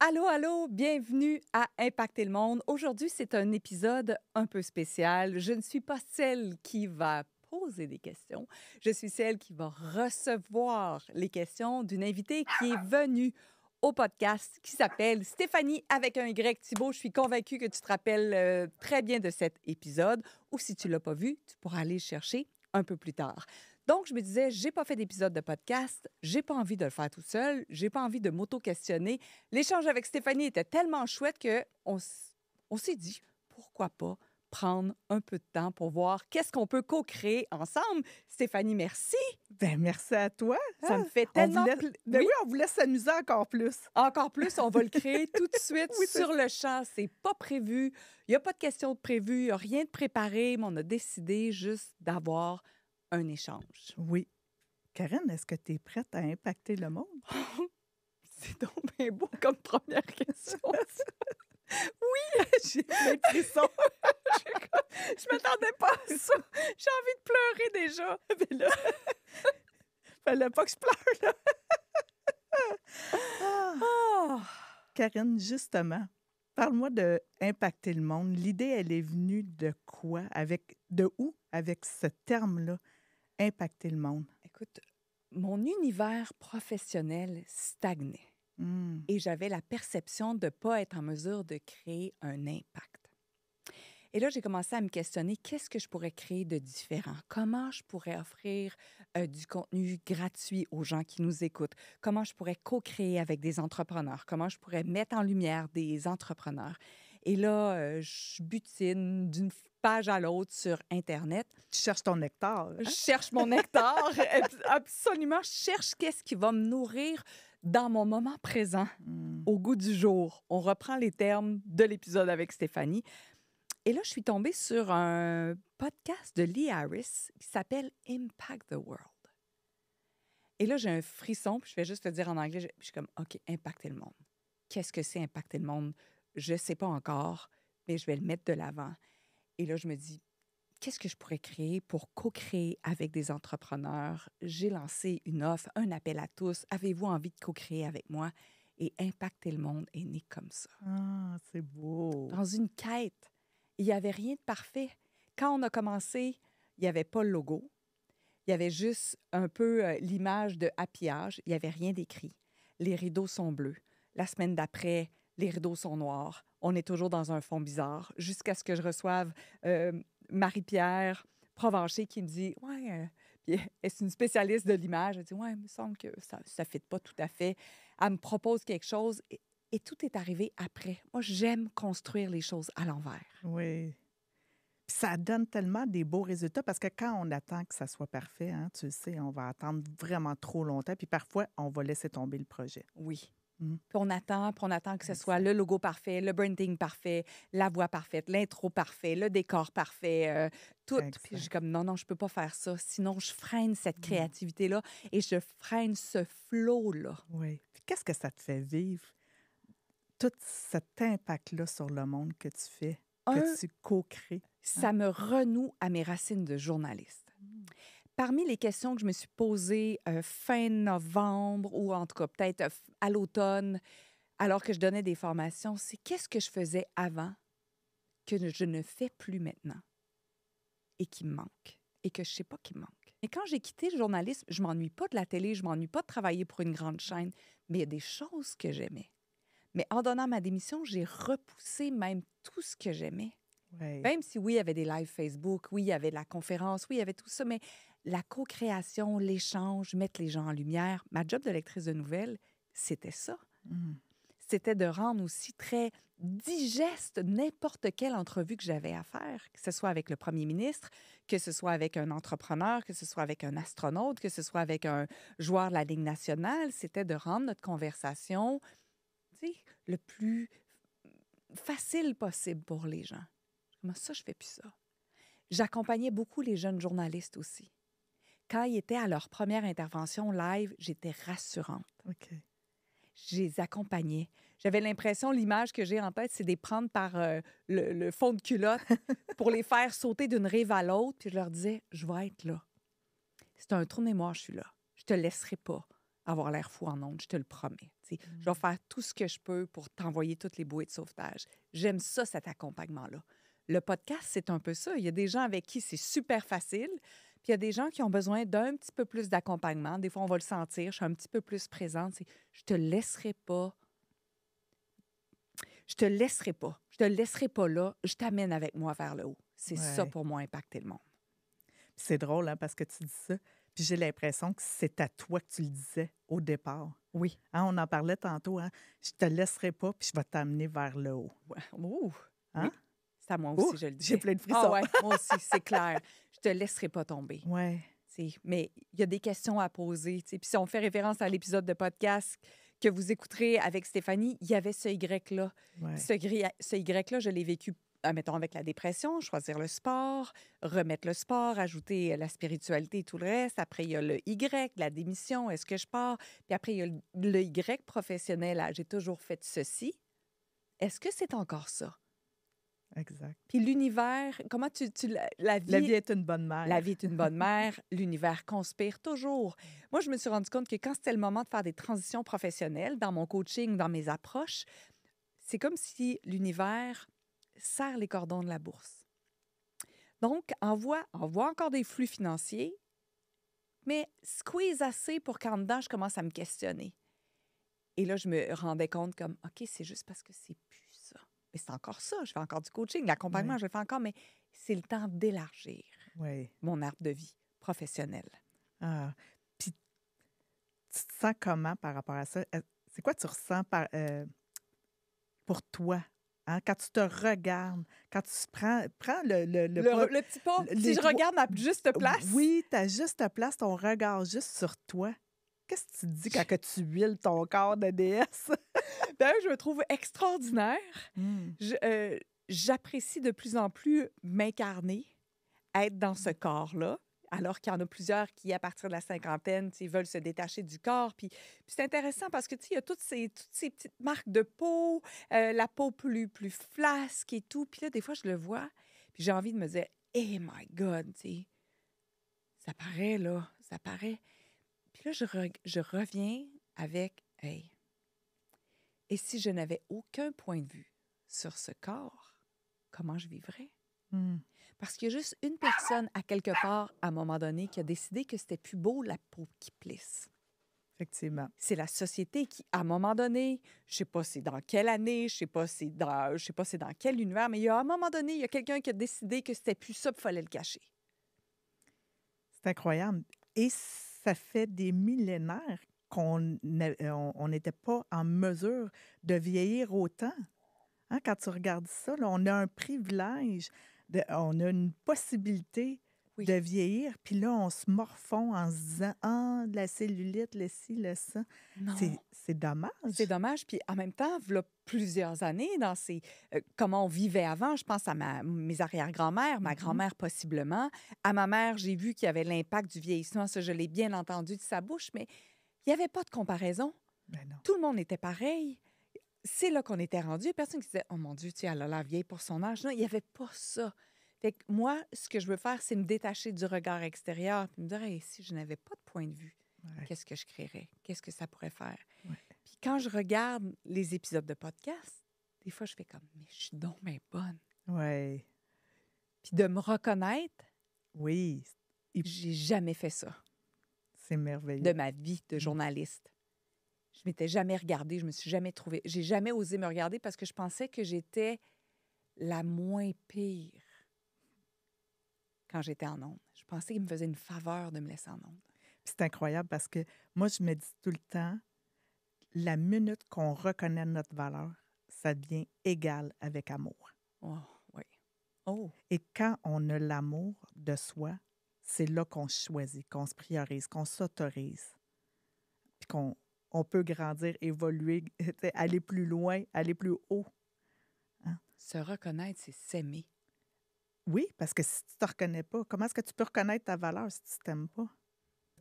Allô, allô, bienvenue à Impacter le monde. Aujourd'hui, c'est un épisode un peu spécial. Je ne suis pas celle qui va poser des questions. Je suis celle qui va recevoir les questions d'une invitée qui est venue au podcast qui s'appelle Stéphanie avec un Y. Thibault, je suis convaincue que tu te rappelles très bien de cet épisode ou si tu ne l'as pas vu, tu pourras aller le chercher un peu plus tard. Donc, je me disais, j'ai pas fait d'épisode de podcast, j'ai pas envie de le faire tout seul, j'ai pas envie de m'auto-questionner. L'échange avec Stéphanie était tellement chouette on s'est dit, pourquoi pas prendre un peu de temps pour voir qu'est-ce qu'on peut co-créer ensemble. Stéphanie, merci. Ben merci à toi. Ça me fait On tellement... voulait, ben Oui, oui, on voulait s'amuser encore plus. encore plus, on va le créer tout de suite Oui, c'est sur le champ. C'est pas prévu. Il n'y a pas de question de prévu, il n'y a rien de préparé, mais on a décidé juste d'avoir un échange. Oui. Karen, est-ce que tu es prête à impacter le monde? C'est donc bien beau comme première question. J'ai plein de frissons. Je m'attendais pas à ça. J'ai envie de pleurer déjà. Mais là, fallait pas que je pleure, là. Ah. Ah! Karen, justement, parle-moi de impacter le monde. L'idée, elle est venue de quoi? De où avec ce terme-là, impacter le monde? Écoute, mon univers professionnel stagnait Hmm. et j'avais la perception de ne pas être en mesure de créer un impact. Et là, j'ai commencé à me questionner qu'est-ce que je pourrais créer de différent? Comment je pourrais offrir du contenu gratuit aux gens qui nous écoutent? Comment je pourrais co-créer avec des entrepreneurs? Comment je pourrais mettre en lumière des entrepreneurs? Et là, je butine d'une page à l'autre sur Internet. Tu cherches ton nectar, Je hein? cherche mon nectar, absolument. Je cherche qu'est-ce qui va me nourrir dans mon moment présent, Hmm. au goût du jour. On reprend les termes de l'épisode avec Stéphanie. Et là, je suis tombée sur un podcast de Lee Harris qui s'appelle Impact the World. Et là, j'ai un frisson, puis je vais juste te dire en anglais, je suis comme, OK, impacter le monde. Qu'est-ce que c'est impacter le monde? Je ne sais pas encore, mais je vais le mettre de l'avant. Et là, je me dis, qu'est-ce que je pourrais créer pour co-créer avec des entrepreneurs? J'ai lancé une offre, un appel à tous. Avez-vous envie de co-créer avec moi? Et impacter le monde est né comme ça. Ah, c'est beau. Dans une quête. Il n'y avait rien de parfait. Quand on a commencé, il n'y avait pas le logo. Il y avait juste un peu l'image de habillage. Il n'y avait rien d'écrit. Les rideaux sont bleus. La semaine d'après, les rideaux sont noirs. On est toujours dans un fond bizarre jusqu'à ce que je reçoive Marie-Pierre Provencher qui me dit « Ouais, puis elle, c'est une spécialiste de l'image. » Elle dit « Ouais, il me semble que ça ne fit pas tout à fait. » Elle me propose quelque chose et tout est arrivé après. Moi, j'aime construire les choses à l'envers. Oui. Puis ça donne tellement des beaux résultats parce que quand on attend que ça soit parfait, hein, tu le sais, on va attendre vraiment trop longtemps. Puis parfois, on va laisser tomber le projet. Oui. Mm. Puis on attend que ce soit Exact. le logo parfait, le branding parfait, la voix parfaite, l'intro parfait, le décor parfait, tout. Puis je suis Exact. comme, non, je peux pas faire ça. Sinon, je freine cette Mm. créativité-là et je freine ce flow-là. Oui. Puis qu'est-ce que ça te fait vivre, tout cet impact-là sur le monde que tu fais, que Un, tu co-crées? ça me renoue à mes racines de journaliste. Parmi les questions que je me suis posées fin novembre ou en tout cas peut-être à l'automne, alors que je donnais des formations, c'est qu'est-ce que je faisais avant que je ne fais plus maintenant et qui me manque et que je ne sais pas qui me manque. Et quand j'ai quitté le journalisme, je m'ennuie pas de la télé, je m'ennuie pas de travailler pour une grande chaîne, mais il y a des choses que j'aimais. Mais en donnant ma démission, j'ai repoussé même tout ce que j'aimais. Oui. Même si oui, il y avait des lives Facebook, oui, il y avait de la conférence, oui, il y avait tout ça, mais la co-création, l'échange, mettre les gens en lumière, ma job de lectrice de nouvelles, c'était ça. Mm. C'était de rendre aussi très digeste n'importe quelle entrevue que j'avais à faire, que ce soit avec le premier ministre, que ce soit avec un entrepreneur, que ce soit avec un astronaute, que ce soit avec un joueur de la Ligue nationale. C'était de rendre notre conversation, tu sais, le plus facile possible pour les gens. Comment ça, je fais plus ça? J'accompagnais beaucoup les jeunes journalistes aussi. Quand ils étaient à leur première intervention live, j'étais rassurante. OK. Je les accompagnais. J'avais l'impression, l'image que j'ai en tête, c'est de les prendre par le fond de culotte pour les faire sauter d'une rive à l'autre. Puis je leur disais, je vais être là. C'est un trou de mémoire, je suis là. Je te laisserai pas avoir l'air fou en ondes, je te le promets. Je vais faire tout ce que je peux pour t'envoyer toutes les bouées de sauvetage. J'aime ça, cet accompagnement-là. Le podcast, c'est un peu ça. Il y a des gens avec qui c'est super facile, puis il y a des gens qui ont besoin d'un petit peu plus d'accompagnement. Des fois, on va le sentir, je suis un petit peu plus présente. Je te laisserai pas. Je te laisserai pas. Je te laisserai pas là. Je t'amène avec moi vers le haut. C'est ça Ouais. pour moi, impacter le monde. Puis c'est drôle, hein, parce que tu dis ça. Puis j'ai l'impression que c'est à toi que tu le disais au départ. Oui. Hein, on en parlait tantôt. Hein? Je te laisserai pas, puis je vais t'amener vers le haut. Ouais. Ouh. Hein? Oui. C'est à moi Ouh, aussi, je le j'ai disais. plein de Ah frissons. ouais, moi aussi, c'est clair. Je te laisserai pas tomber. Ouais. Mais il y a des questions à poser. Puis si on fait référence à l'épisode de podcast que vous écouterez avec Stéphanie, il y avait ce Y-là. Ouais. Ce Y-là, je l'ai vécu, mettons, avec la dépression, choisir le sport, remettre le sport, ajouter la spiritualité et tout le reste. Après, il y a le Y, la démission, est-ce que je pars? Puis après, il y a le Y professionnel, j'ai toujours fait ceci. Est-ce que c'est encore ça? Exact. Puis l'univers, comment la vie... La vie est une bonne mère. La vie est une bonne mère, l'univers conspire toujours. Moi, je me suis rendu compte que quand c'était le moment de faire des transitions professionnelles, dans mon coaching, dans mes approches, c'est comme si l'univers serre les cordons de la bourse. Donc, envoie encore des flux financiers, mais squeeze assez pour qu'en dedans, je commence à me questionner. Et là, je me rendais compte comme, OK, c'est juste parce que c'est plus ça. Mais c'est encore ça, je fais encore du coaching, l'accompagnement, Oui. je le fais encore, mais c'est le temps d'élargir Oui. mon arbre de vie professionnel. Ah. Puis, tu te sens comment par rapport à ça? C'est quoi tu ressens pour toi? Hein? Quand tu te regardes, quand tu prends Le petit pas, si je regarde ma juste place. Oui, ta juste place, ton regard juste sur toi. Qu'est-ce que tu te dis quand que tu huiles ton corps de déesse? Ben, je me trouve extraordinaire. J'apprécie de plus en plus m'incarner, être dans ce corps-là, alors qu'il y en a plusieurs qui, à partir de la cinquantaine, veulent se détacher du corps. Puis c'est intéressant parce que il y a toutes ces petites marques de peau, la peau plus flasque et tout. Puis là, des fois, je le vois, puis j'ai envie de me dire, « Hey my God! » Ça paraît, là, ça paraît. Puis là, je reviens avec, « Hey! » Et si je n'avais aucun point de vue sur ce corps, comment je vivrais? Parce qu'il y a juste une personne, à quelque part, à un moment donné, qui a décidé que c'était plus beau la peau qui plisse. Effectivement. C'est la société qui, à un moment donné, je ne sais pas c'est dans quelle année, je ne sais pas c'est dans quel univers, mais à un moment donné, il y a quelqu'un qui a décidé que c'était plus ça, il fallait le cacher. C'est incroyable. Et ça fait des millénaires qu'on n'était pas en mesure de vieillir autant. Hein, quand tu regardes ça, là, on a un privilège, on a une possibilité Oui. de vieillir, puis là, on se morfond en se disant « Ah, de la cellulite, le ci, le ça. » Non. C'est dommage. C'est dommage. Puis en même temps, il y a plusieurs années, dans comment on vivait avant, je pense à mes arrière-grand-mères, ma grand-mère possiblement. À ma mère, j'ai vu qu'il y avait l'impact du vieillissement. Ça, je l'ai bien entendu de sa bouche, mais il n'y avait pas de comparaison. Ben non. Tout le monde était pareil. C'est là qu'on était rendu. Il y a personne qui disait « Oh mon Dieu, elle a l'air vieille pour son âge. » Non, il n'y avait pas ça. Fait que moi, ce que je veux faire, c'est me détacher du regard extérieur puis me dire hey, « Si je n'avais pas de point de vue, qu'est-ce que je créerais? Qu'est-ce que ça pourrait faire? » Puis quand je regarde les épisodes de podcast, des fois, je fais comme « Mais je suis donc bien bonne. » Oui. Puis de me reconnaître, Oui. j'ai jamais fait ça C'est merveilleux. de ma vie de journaliste. Je m'étais jamais regardée, je me suis jamais trouvée. J'ai jamais osé me regarder parce que je pensais que j'étais la moins pire quand j'étais en ondes. Je pensais qu'il me faisait une faveur de me laisser en ondes. C'est incroyable parce que moi, je me dis tout le temps, la minute qu'on reconnaît notre valeur, ça devient égal avec amour. Oh, oui. Oh. Et quand on a l'amour de soi, c'est là qu'on choisit, qu'on se priorise, qu'on s'autorise, puis qu'on peut grandir, évoluer, aller plus loin, aller plus haut. Hein? Se reconnaître, c'est s'aimer. Oui, parce que si tu ne te reconnais pas, comment est-ce que tu peux reconnaître ta valeur si tu ne t'aimes pas?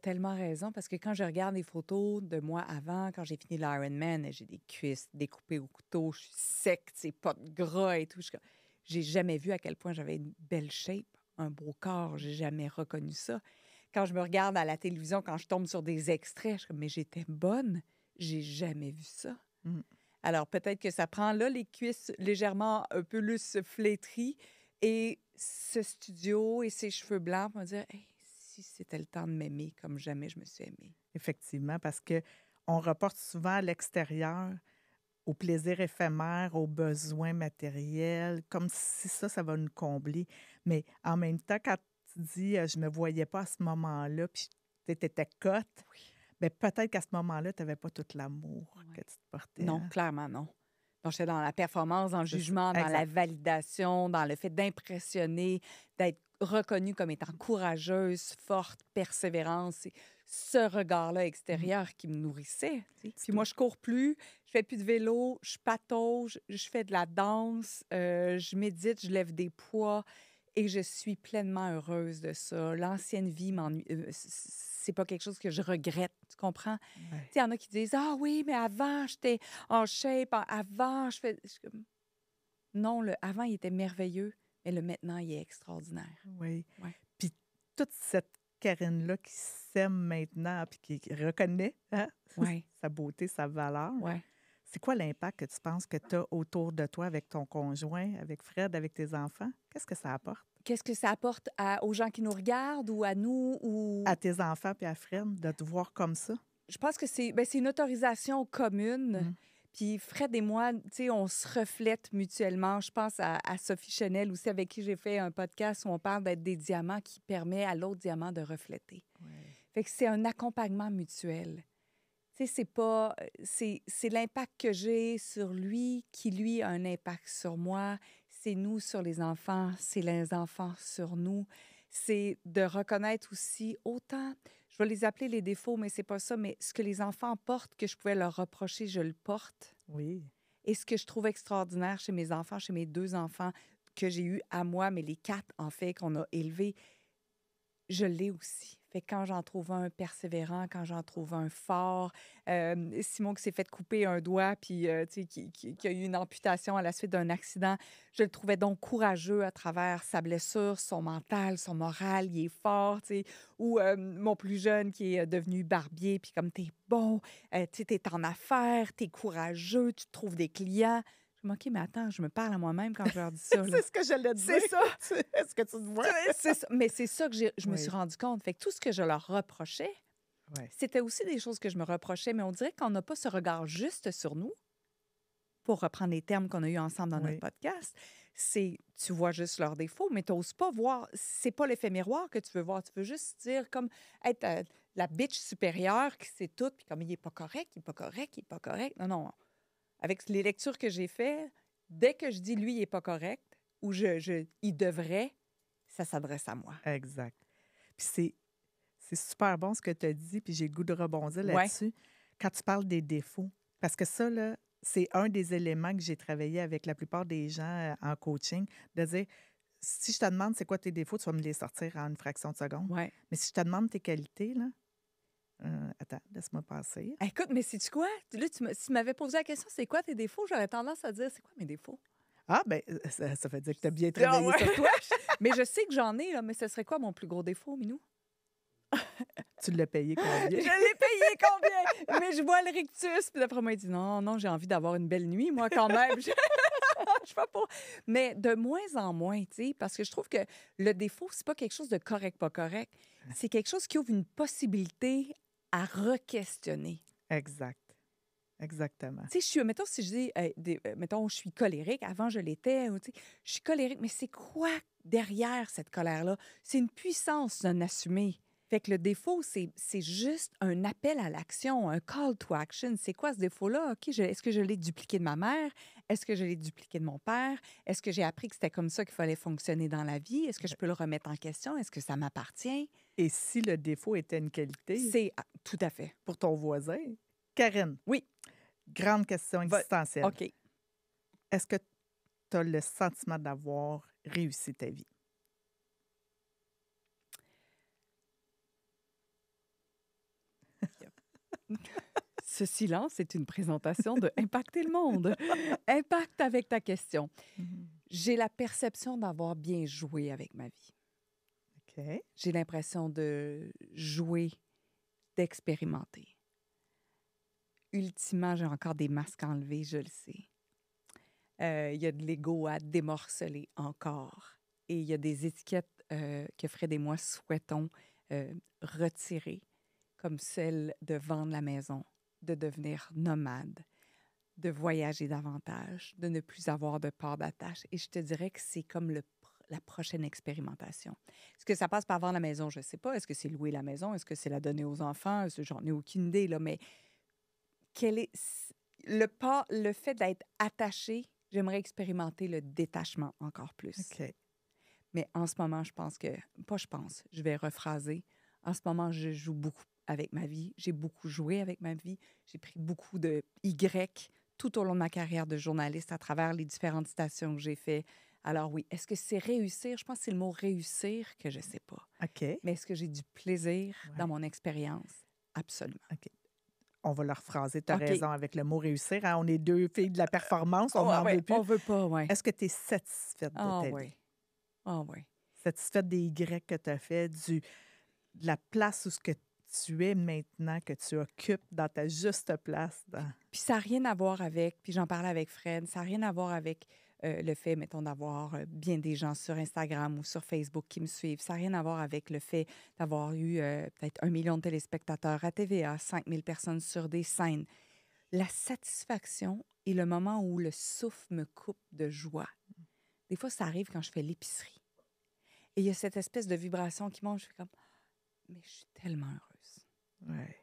Tellement raison, parce que quand je regarde des photos de moi avant, quand j'ai fini l'Ironman, j'ai des cuisses découpées au couteau, je suis sec, pas de gras et tout. J'ai jamais vu à quel point j'avais une belle shape, un beau corps. J'ai jamais reconnu ça. Quand je me regarde à la télévision, quand je tombe sur des extraits, je suis comme, mais j'étais bonne. j'ai jamais vu ça. Mm. Alors, peut-être que ça prend là les cuisses légèrement un peu plus flétries et ce studio et ses cheveux blancs pour me dire, hey, si c'était le temps de m'aimer comme jamais je me suis aimée. Effectivement, parce que on reporte souvent à l'extérieur, au plaisir éphémère, aux besoins matériels, comme si ça va nous combler. Mais en même temps, quand tu dis je me voyais pas à ce moment-là, puis tu étais cote, Oui. bien, peut-être qu'à ce moment-là, tu n'avais pas tout l'amour que Ouais. tu te portais. Non, Hein? clairement non. Donc, j'étais dans la performance, dans le C'est ça. jugement, dans la Exact. validation, dans le fait d'impressionner, d'être reconnue comme étant courageuse, forte, persévérante. C'est ce regard-là Mhm. extérieur qui me nourrissait. Tu sais. Puis Tout- moi, je cours plus, je fais plus de vélo, je patauge, je fais de la danse, je médite, je lève des poids et je suis pleinement heureuse de ça. L'ancienne vie m'ennuie. C'est pas quelque chose que je regrette, tu comprends? ouais. Tu sais, il y en a qui disent ah oui, mais avant, j'étais en shape, avant, je fais. Je suis comme, non, le avant, il était merveilleux, mais le maintenant, il est extraordinaire. Oui. Ouais. Puis toute cette Karine-là qui s'aime maintenant, puis qui reconnaît hein, Ouais, sa beauté, sa valeur, ouais. c'est quoi l'impact que tu penses que tu as autour de toi avec ton conjoint, avec Fred, avec tes enfants? Qu'est-ce que ça apporte Qu'est-ce que ça apporte aux gens qui nous regardent ou à nous à ou tes enfants puis à Fred de te voir comme ça? je pense que c'est une autorisation commune. Mm. Puis Fred et moi, tu sais, on se reflète mutuellement. Je pense à Sophie Chenel aussi, avec qui j'ai fait un podcast où on parle d'être des diamants qui permet à l'autre diamant de refléter. Ouais. Fait que c'est un accompagnement mutuel. Tu sais, c'est pas... C'est l'impact que j'ai sur lui qui, lui, a un impact sur moi. C'est nous sur les enfants, c'est les enfants sur nous. C'est de reconnaître aussi autant, je vais les appeler les défauts, mais c'est pas ça, mais ce que les enfants portent, que je pouvais leur reprocher, je le porte. Oui, Et ce que je trouve extraordinaire chez mes enfants, chez mes 2 enfants que j'ai eus à moi, mais les 4, en fait, qu'on a élevés, je l'ai aussi. Fait que quand j'en trouve un persévérant, quand j'en trouve un fort, Simon qui s'est fait couper un doigt, puis tu sais, qui a eu une amputation à la suite d'un accident, je le trouvais donc courageux à travers sa blessure, son mental, son moral, il est fort, tu sais. Ou mon plus jeune qui est devenu barbier, puis comme t'es bon, tu sais, t'es en affaires, t'es courageux, tu trouves des clients. Je me dis, OK, mais attends, je me parle à moi-même quand je leur dis ça, là. c'est ce que j'allais te dire. C'est ça! Est-ce que tu te vois? C'est ça. Mais c'est ça que je me suis Oui, rendu compte. Fait que tout ce que je leur reprochais, oui, c'était aussi des choses que je me reprochais, mais on dirait qu'on n'a pas ce regard juste sur nous, pour reprendre les termes qu'on a eus ensemble dans notre oui, podcast. C'est, tu vois juste leurs défauts, mais tu n'oses pas voir, c'est pas l'effet miroir que tu veux voir. Tu veux juste dire, comme être la bitch supérieure qui sait tout, puis comme il est pas correct, il est pas correct, il est pas correct. Non, non. Avec les lectures que j'ai faites, dès que je dis lui, il est pas correct, ou il devrait, ça s'adresse à moi. exact. Puis c'est super bon ce que tu as dit, puis j'ai le goût de rebondir Ouais. là-dessus. Quand tu parles des défauts, parce que ça, là, c'est un des éléments que j'ai travaillé avec la plupart des gens en coaching, de dire, si je te demande c'est quoi tes défauts, tu vas me les sortir en une fraction de seconde. Ouais. Mais si je te demande tes qualités, là, attends, laisse-moi passer. Écoute, mais sais-tu quoi? Là, si tu m'avais posé la question, c'est quoi tes défauts? J'aurais tendance à dire, c'est quoi mes défauts? Ah, ben ça veut dire que tu as bien Ah travaillé ouais. sur toi. Mais je sais que j'en ai, là, mais ce serait quoi mon plus gros défaut, Minou? Tu l'as payé Je combien? l'ai payé combien? Mais je vois le rictus. Puis d'après moi, il dit non, non, j'ai envie d'avoir une belle nuit, moi, quand même. Je fais pas. Mais de moins en moins, tu sais, parce que je trouve que le défaut, c'est pas quelque chose de correct, pas correct. C'est quelque chose qui ouvre une possibilité à re-questionner. Exact. Exactement. Tu sais, mettons, si je dis, mettons, je suis colérique, avant je l'étais, ou, tu sais, je suis colérique, mais c'est quoi derrière cette colère-là? C'est une puissance non assumée. Fait que le défaut, c'est juste un appel à l'action, un call to action. C'est quoi ce défaut-là? OK, est-ce que je l'ai dupliqué de ma mère? Est-ce que je l'ai dupliqué de mon père? Est-ce que j'ai appris que c'était comme ça qu'il fallait fonctionner dans la vie? Est-ce que je peux le remettre en question? Est-ce que ça m'appartient? Et si le défaut était une qualité Tout à fait. pour ton voisin? Karine, Oui. grande question existentielle. OK. Est-ce que tu as le sentiment d'avoir réussi ta vie? Ce silence est une présentation de Impacter le monde. Impact avec ta question. J'ai la perception d'avoir bien joué avec ma vie. OK. J'ai l'impression de jouer, d'expérimenter. ultimement, j'ai encore des masques à enlever, je le sais. Il y a de l'ego à démorceler encore. Et il y a des étiquettes que Fred et moi souhaitons retirer, comme celle de vendre la maison, de devenir nomade, de voyager davantage, de ne plus avoir de port d'attache. Et je te dirais que c'est comme la prochaine expérimentation. Est-ce que ça passe par vendre la maison? Je ne sais pas. Est-ce que c'est louer la maison? Est-ce que c'est la donner aux enfants? J'en ai aucune idée, là, mais quel est le fait d'être attaché, j'aimerais expérimenter le détachement encore plus. OK. Mais en ce moment, je vais rephraser. En ce moment, je joue beaucoup avec ma vie. J'ai beaucoup joué avec ma vie. J'ai pris beaucoup de Y tout au long de ma carrière de journaliste à travers les différentes stations que j'ai fait. Alors oui, est-ce que c'est réussir? Je pense que c'est le mot réussir que je ne sais pas. OK. Mais est-ce que j'ai du plaisir dans Ouais. mon expérience? Absolument. OK. On va le rephraser. Tu as OK. raison avec le mot réussir. Hein? On est deux filles de la performance. On Ouais, n'en veut plus. on veut pas, oui. Est-ce que tu es satisfaite de Ah ta oui. vie? Ah oui. Satisfaite des Y que tu as fait, de la place où ce que tu es maintenant, que tu occupes dans ta juste place. Puis ça n'a rien à voir avec, puis j'en parlais avec Fred, ça n'a rien à voir avec le fait, mettons, d'avoir bien des gens sur Instagram ou sur Facebook qui me suivent. Ça n'a rien à voir avec le fait d'avoir eu peut-être 1 million de téléspectateurs à TVA, 5 000 personnes sur des scènes. La satisfaction est le moment où le souffle me coupe de joie. Des fois, ça arrive quand je fais l'épicerie. Et il y a cette espèce de vibration qui monte, je fais comme, mais je suis tellement heureuse. Ouais.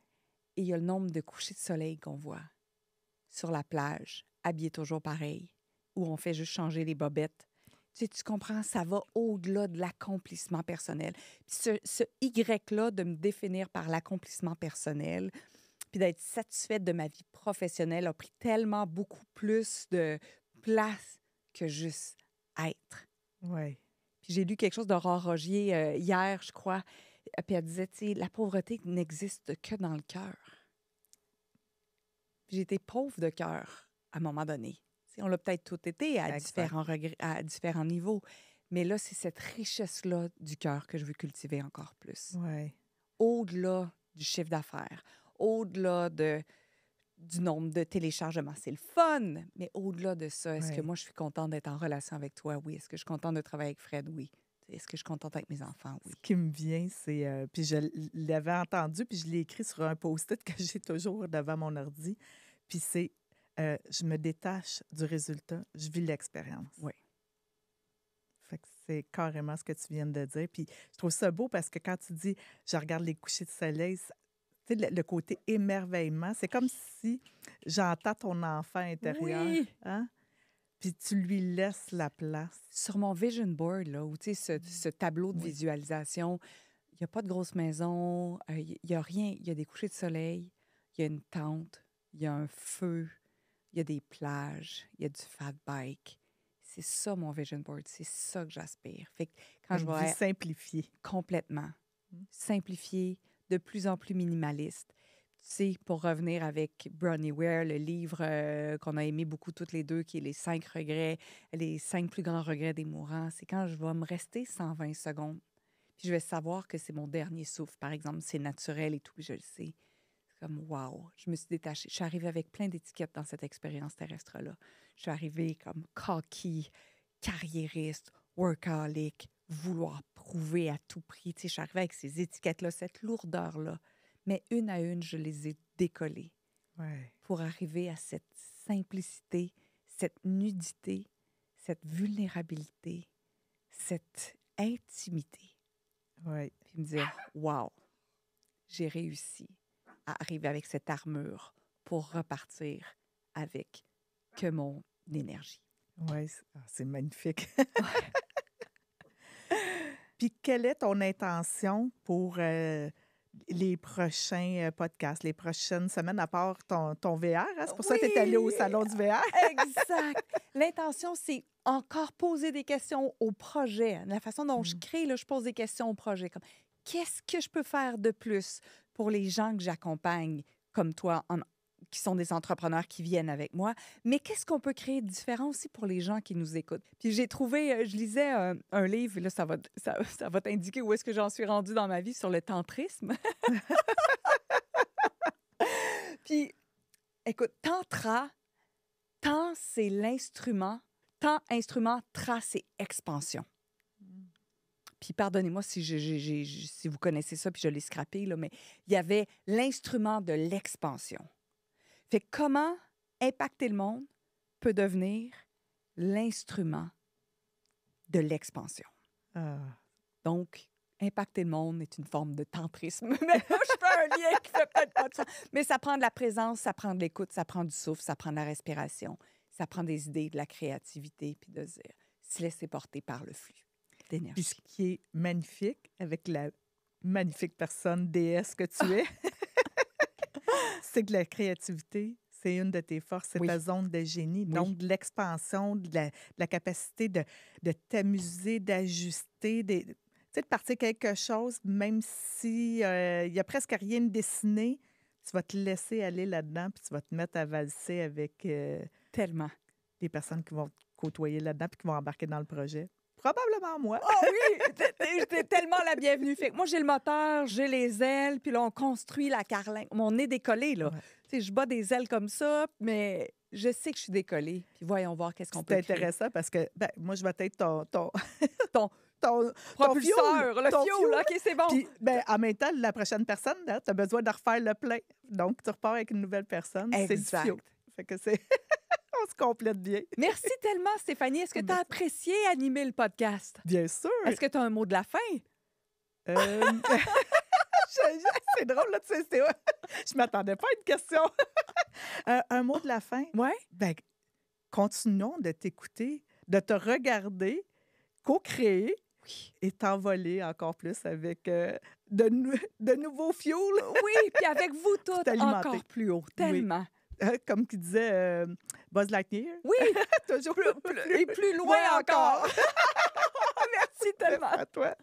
Et il y a le nombre de couchers de soleil qu'on voit sur la plage, habillés toujours pareil, où on fait juste changer les bobettes. Tu comprends, ça va au-delà de l'accomplissement personnel. Puis ce Y-là, de me définir par l'accomplissement personnel, puis d'être satisfaite de ma vie professionnelle, a pris tellement beaucoup plus de place que juste être. Oui. Puis j'ai lu quelque chose d'Aurore Rogier hier, je crois, puis elle disait, tu sais, la pauvreté n'existe que dans le cœur. Puis j'étais pauvre de cœur à un moment donné. T'sais, on l'a peut-être tout été à différents niveaux. Mais là, c'est cette richesse-là du cœur que je veux cultiver encore plus. Oui. Au-delà du chiffre d'affaires, au-delà du nombre de téléchargements. C'est le fun, mais au-delà de ça, est-ce que moi, je suis contente d'être en relation avec toi? Oui. Est-ce que je suis contente de travailler avec Fred? Oui. Est-ce que je suis contente avec mes enfants? Oui. Ce qui me vient, c'est... puis je l'avais entendu, puis je l'ai écrit sur un post-it que j'ai toujours devant mon ordi. Puis c'est, je me détache du résultat, je vis l'expérience. Oui. Fait que c'est carrément ce que tu viens de dire. Puis je trouve ça beau parce que quand tu dis « je regarde les couchers de soleil », tu sais, le côté émerveillement, c'est comme si j'entends ton enfant intérieur. Oui. Hein? Puis tu lui laisses la place. Sur mon vision board, là, où tu sais, ce tableau de visualisation, il n'y a pas de grosse maison, il n'y a rien. Il y a des couchers de soleil, il y a une tente, il y a un feu, il y a des plages, il y a du fat bike. C'est ça, mon vision board. C'est ça que j'aspire. Fait que quand je Une vais vie simplifiée. complètement simplifié, de plus en plus minimaliste. Tu sais, pour revenir avec Bronnie Ware, le livre qu'on a aimé beaucoup toutes les deux, qui est Les 5 regrets, les 5 plus grands regrets des mourants, c'est quand je vais me rester 120 secondes. Puis je vais savoir que c'est mon dernier souffle. Par exemple, c'est naturel et tout, puis je le sais. C'est comme, wow, je me suis détachée. Je suis arrivée avec plein d'étiquettes dans cette expérience terrestre-là. Je suis arrivée comme cocky, carriériste, workaholic, vouloir prouver à tout prix. Tu sais, je suis arrivée avec ces étiquettes-là, cette lourdeur-là. Mais une à une, je les ai décollées pour arriver à cette simplicité, cette nudité, cette vulnérabilité, cette intimité. Oui. Puis me dire, wow, j'ai réussi à arriver avec cette armure pour repartir avec que mon énergie. Oui, c'est magnifique. Puis, quelle est ton intention pour les prochains podcasts, les prochaines semaines, à part ton VR? Hein? C'est pour ça que tu es allée au salon du VR. Exact. L'intention, c'est encore poser des questions au projet. La façon dont je crée, là, je pose des questions au projet. Comme, qu'est-ce que je peux faire de plus pour les gens que j'accompagne, comme toi, qui sont des entrepreneurs qui viennent avec moi, mais qu'est-ce qu'on peut créer de différent aussi pour les gens qui nous écoutent? Puis j'ai trouvé, je lisais un livre, là, ça va t'indiquer où est-ce que j'en suis rendue dans ma vie sur le tantrisme. Puis écoute, tantra, tant c'est l'instrument, tant instrument, tra, c'est expansion. Puis pardonnez-moi si vous connaissez ça, puis je l'ai scrappé, là, mais il y avait l'instrument de l'expansion. Fait que comment impacter le monde peut devenir l'instrument de l'expansion. Donc, impacter le monde est une forme de tantrisme. Mais là, je fais un lien qui fait peut-être pas de sens. Mais ça prend de la présence, ça prend de l'écoute, ça prend du souffle, ça prend de la respiration, ça prend des idées, de la créativité, puis de se laisser porter par le flux Puis d'énergie. ce qui est magnifique avec la magnifique personne déesse que tu es, c'est que la créativité, c'est une de tes forces, c'est Oui. ta zone de génie. Oui. Donc, de l'expansion, de la capacité de t'amuser, d'ajuster, tu sais, de partir quelque chose, même si il y a presque rien de dessiné, tu vas te laisser aller là-dedans, puis tu vas te mettre à valser avec Tellement. les personnes qui vont te côtoyer là-dedans, puis qui vont embarquer dans le projet. Probablement moi. Oh oui! T'es tellement la bienvenue. Fait que moi, j'ai le moteur, j'ai les ailes, puis là, on construit la carlingue. Mon nez décollé, là. Ouais. Tu sais, je bats des ailes comme ça, mais je sais que je suis décollée. Puis voyons voir qu'est-ce qu'on peut C'est créer. intéressant parce que moi, je vais être ton Ton ton propulseur, fioul, le ton fioul. OK, c'est bon. Puis, en même temps, la prochaine personne, tu as besoin de refaire le plein. Donc, tu repars avec une nouvelle personne. C'est du Exact. fioul. Fait que c'est... On se complète bien. Merci tellement, Stéphanie. Est-ce que tu as apprécié animer le podcast? Bien sûr. Est-ce que tu as un mot de la fin? C'est drôle, là, tu sais. Je m'attendais pas à une question. Un mot de la fin? Oui. Ben, continuons de t'écouter, de te regarder, co-créer et t'envoler encore plus avec de nouveaux fuels. Oui, puis avec vous toutes, t'alimenter. encore plus haut. Tellement. Comme qui disait Buzz Lightyear. Oui, Toujours et plus loin encore. Merci tellement. À toi.